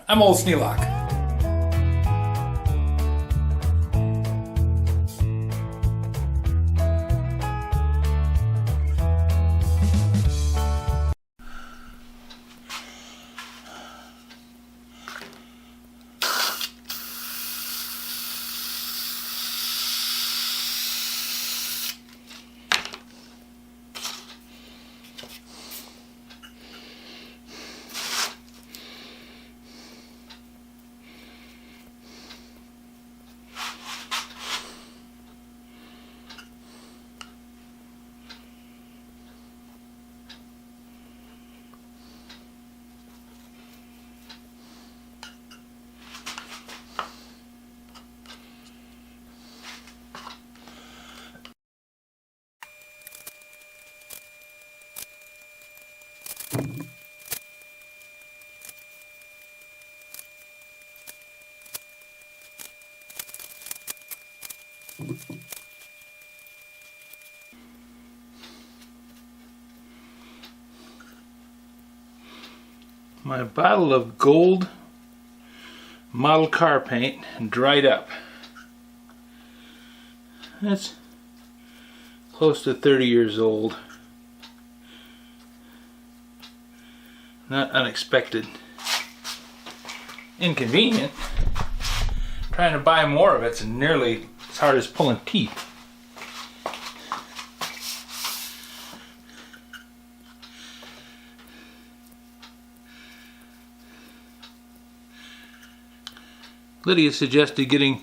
I'm Old Sneelock. My bottle of gold model car paint dried up. It's close to 30 years old. Not unexpected. Inconvenient. Trying to buy more of it's nearly as hard as pulling teeth. Lydia suggested getting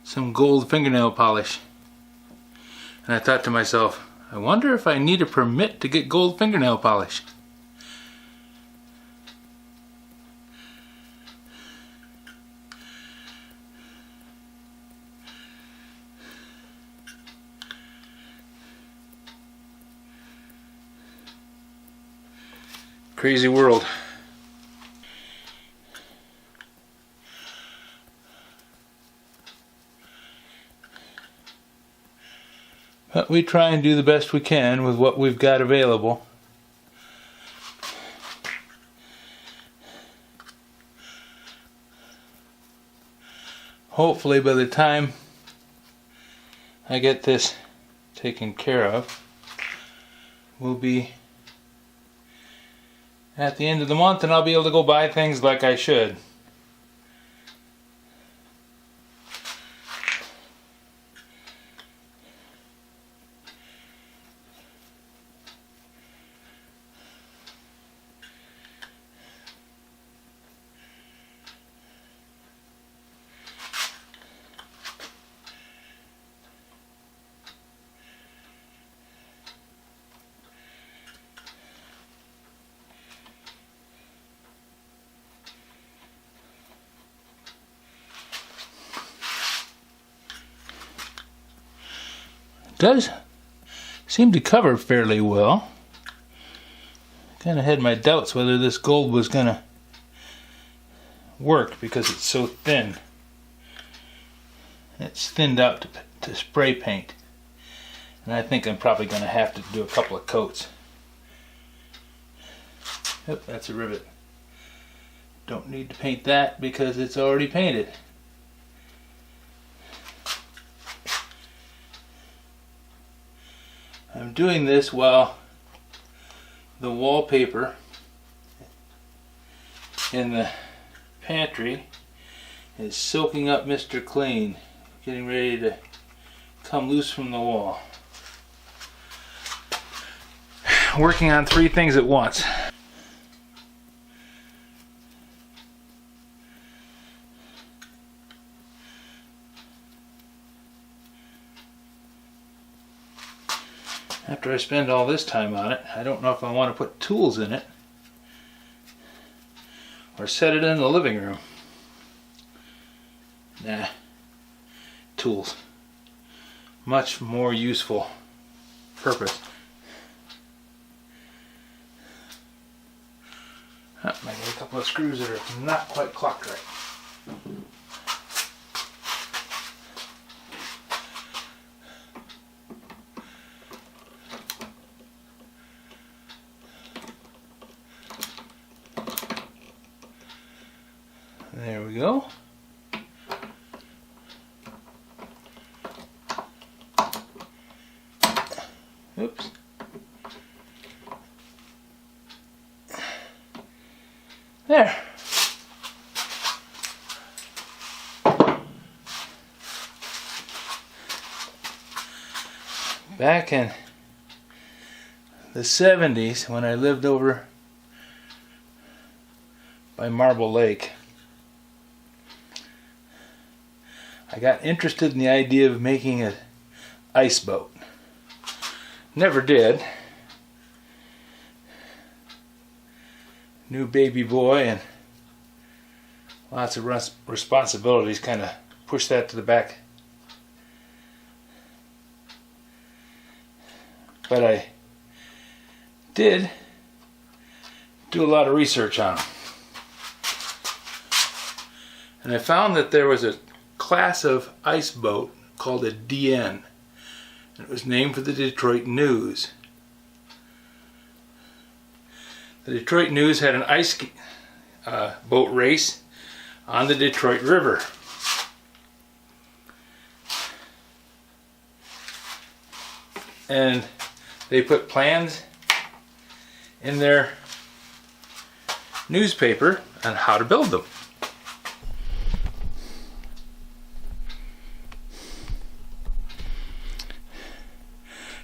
some gold fingernail polish. And I thought to myself, I wonder if I need a permit to get gold fingernail polish. Crazy world. But we try and do the best we can with what we've got available. Hopefully by the time I get this taken care of, we'll be at the end of the month and I'll be able to go buy things like I should. Does seem to cover fairly well. Kind of had my doubts whether this gold was gonna work because it's so thin. It's thinned out to spray paint, and I think I'm probably gonna have to do a couple of coats. Yep, that's a rivet. Don't need to paint that because it's already painted. I'm doing this while the wallpaper in the pantry is soaking up Mr. Clean, getting ready to come loose from the wall. Working on 3 things at once. After I spend all this time on it, I don't know if I want to put tools in it or set it in the living room. Nah, tools. Much more useful purpose. Might get a couple of screws that are not quite clocked right. There we go. Oops. There. Back in the 70s, when I lived over by Marble Lake, I got interested in the idea of making an ice boat. Never did. New baby boy and lots of responsibilities kind of pushed that to the back. But I did do a lot of research on them. And I found that there was a class of ice boat called a DN. And it was named for the Detroit News. The Detroit News had an ice boat race on the Detroit River. And they put plans in their newspaper on how to build them.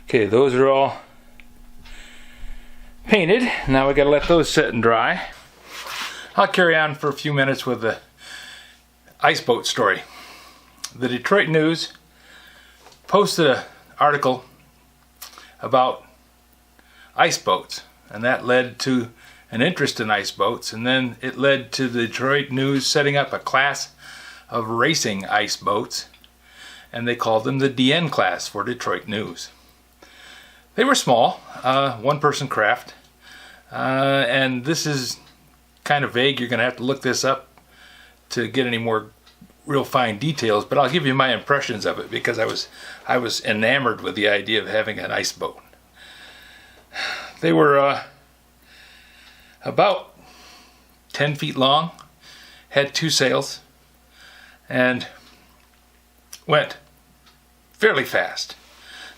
Okay, those are all painted. Now we gotta let those sit and dry. I'll carry on for a few minutes with the ice boat story. The Detroit News posted an article about ice boats, and that led to an interest in ice boats, and then it led to the Detroit News setting up a class of racing ice boats, and they called them the DN class for Detroit News. They were small, one-person craft, and this is kind of vague. You're going to have to look this up to get any more real fine details, but I'll give you my impressions of it because I was enamored with the idea of having an ice boat. They were about 10 feet long, had 2 sails, and went fairly fast.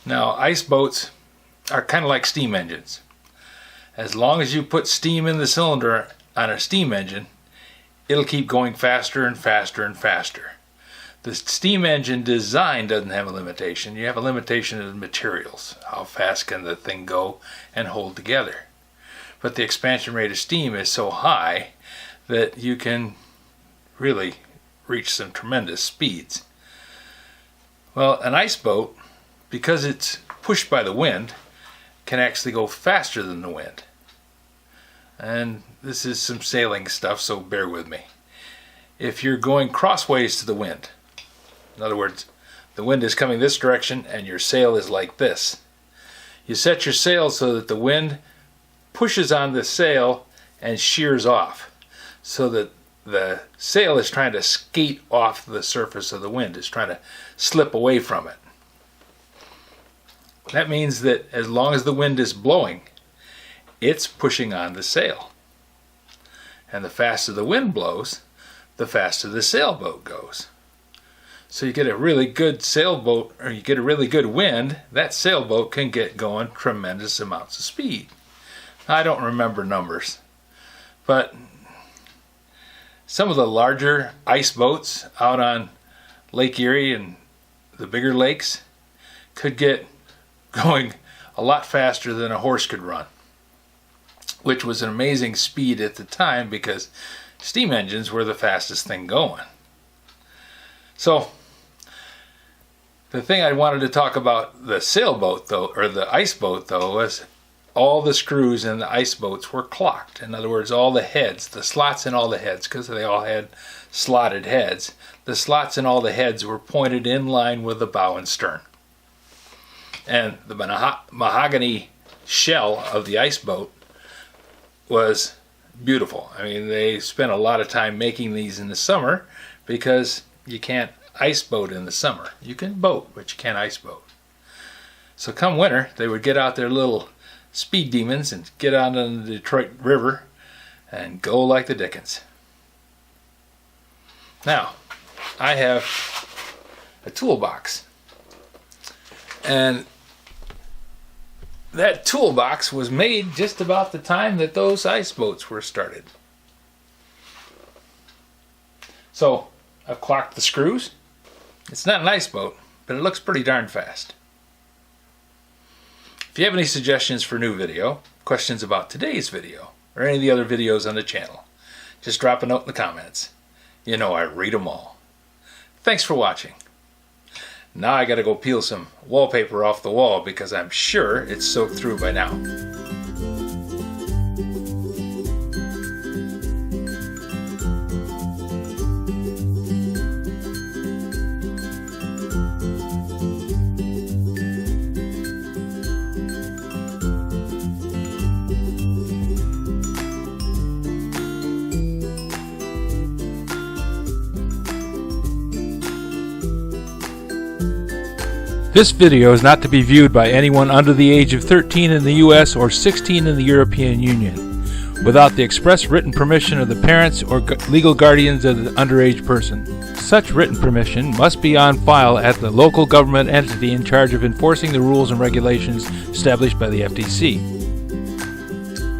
Now, ice boats are kind of like steam engines. As long as you put steam in the cylinder on a steam engine, it'll keep going faster and faster and faster. The steam engine design doesn't have a limitation. You have a limitation of the materials. How fast can the thing go and hold together? But the expansion rate of steam is so high that you can really reach some tremendous speeds. Well, an ice boat, because it's pushed by the wind, can actually go faster than the wind. And this is some sailing stuff, so bear with me. If you're going crossways to the wind, in other words, the wind is coming this direction and your sail is like this, you set your sail so that the wind pushes on the sail and shears off, so that the sail is trying to skate off the surface of the wind. It's trying to slip away from it. That means that as long as the wind is blowing, it's pushing on the sail. And the faster the wind blows, the faster the sailboat goes. So you get a really good sailboat, or you get a really good wind, that sailboat can get going tremendous amounts of speed. Now, I don't remember numbers, but some of the larger ice boats out on Lake Erie and the bigger lakes could get going a lot faster than a horse could run, which was an amazing speed at the time because steam engines were the fastest thing going. So the thing I wanted to talk about the sailboat though, or the ice boat though, was all the screws in the ice boats were clocked. In other words, all the heads, the slots in all the heads, because they all had slotted heads, the slots in all the heads were pointed in line with the bow and stern. And the mahogany shell of the ice boat was beautiful. I mean, they spent a lot of time making these in the summer because you can't ice boat in the summer. You can boat, but you can't ice boat. So come winter, they would get out their little speed demons and get out on the Detroit River and go like the Dickens. Now, I have a toolbox, and that toolbox was made just about the time that those ice boats were started. So I've clocked the screws. It's not an ice boat, but it looks pretty darn fast. If you have any suggestions for new video, questions about today's video, or any of the other videos on the channel, just drop a note in the comments. You know I read them all. Thanks for watching. Now I gotta go peel some wallpaper off the wall because I'm sure it's soaked through by now. This video is not to be viewed by anyone under the age of 13 in the U.S. or 16 in the European Union, without the express written permission of the parents or legal guardians of the underage person. Such written permission must be on file at the local government entity in charge of enforcing the rules and regulations established by the FTC.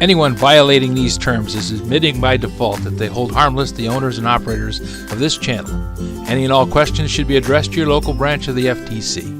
Anyone violating these terms is admitting by default that they hold harmless the owners and operators of this channel. Any and all questions should be addressed to your local branch of the FTC.